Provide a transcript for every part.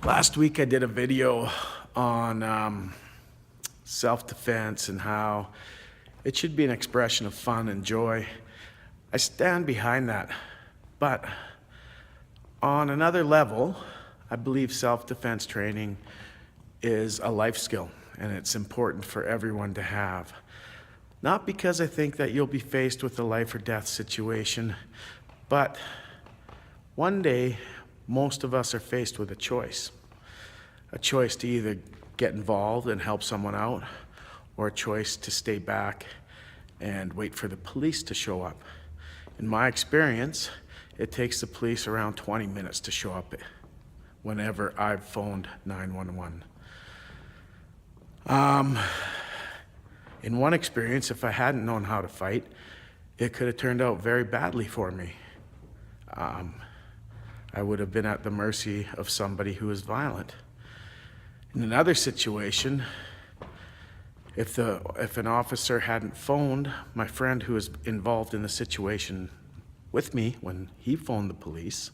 Last week I did a video on self-defense and how it should be an expression of fun and joy. I stand behind that, but on another level, I believe self-defense training is a life skill and it's important for everyone to have. Not because I think that you'll be faced with a life or death situation, but one day most of us are faced with a choice to either get involved and help someone out, or a choice to stay back and wait for the police to show up. In my experience, it takes the police around 20 minutes to show up whenever I've phoned 911. In one experience, if I hadn't known how to fight, it could have turned out very badly for me. I would have been at the mercy of somebody who was violent. In another situation, if an officer hadn't phoned my friend who was involved in the situation with me when he phoned the police,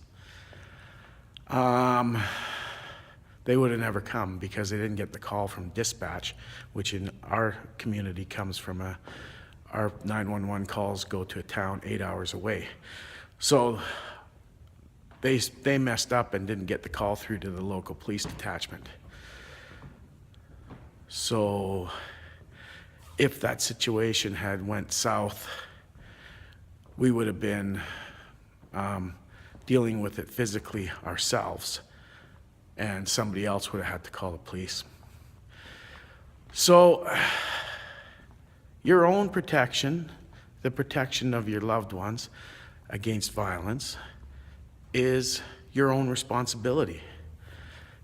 they would have never come because they didn't get the call from dispatch, which in our community comes from our 911 calls go to a town 8 hours away. So they messed up and didn't get the call through to the local police detachment. So if that situation had went south, we would have been dealing with it physically ourselves, and somebody else would have had to call the police. So your own protection, the protection of your loved ones against violence, is your own responsibility.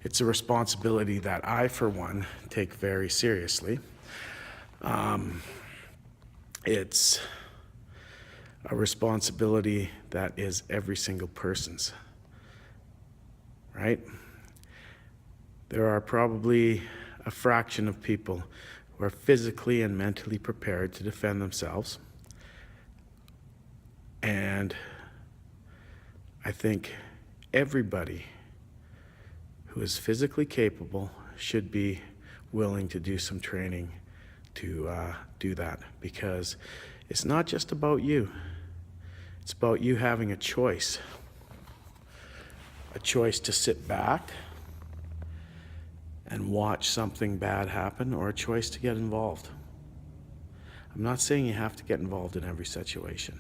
It's a responsibility that I, for one, take very seriously. It's a responsibility that is every single person's, right? There are probably a fraction of people who are physically and mentally prepared to defend themselves. And I think everybody who is physically capable should be willing to do some training to do that, because it's not just about you. It's about you having a choice to sit back and watch something bad happen, or a choice to get involved. I'm not saying you have to get involved in every situation,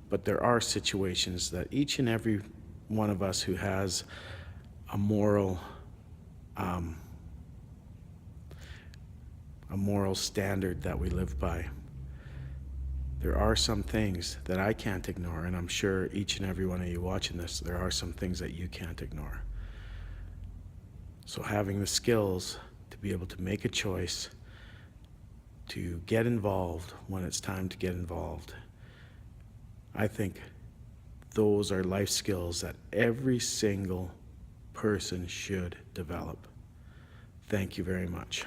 but there are situations that each and every one of us who has a moral standard that we live by, there are some things that I can't ignore, and I'm sure each and every one of you watching this, there are some things that you can't ignore. So having the skills to be able to make a choice, to get involved when it's time to get involved, I think those are life skills that every single person should develop. Thank you very much.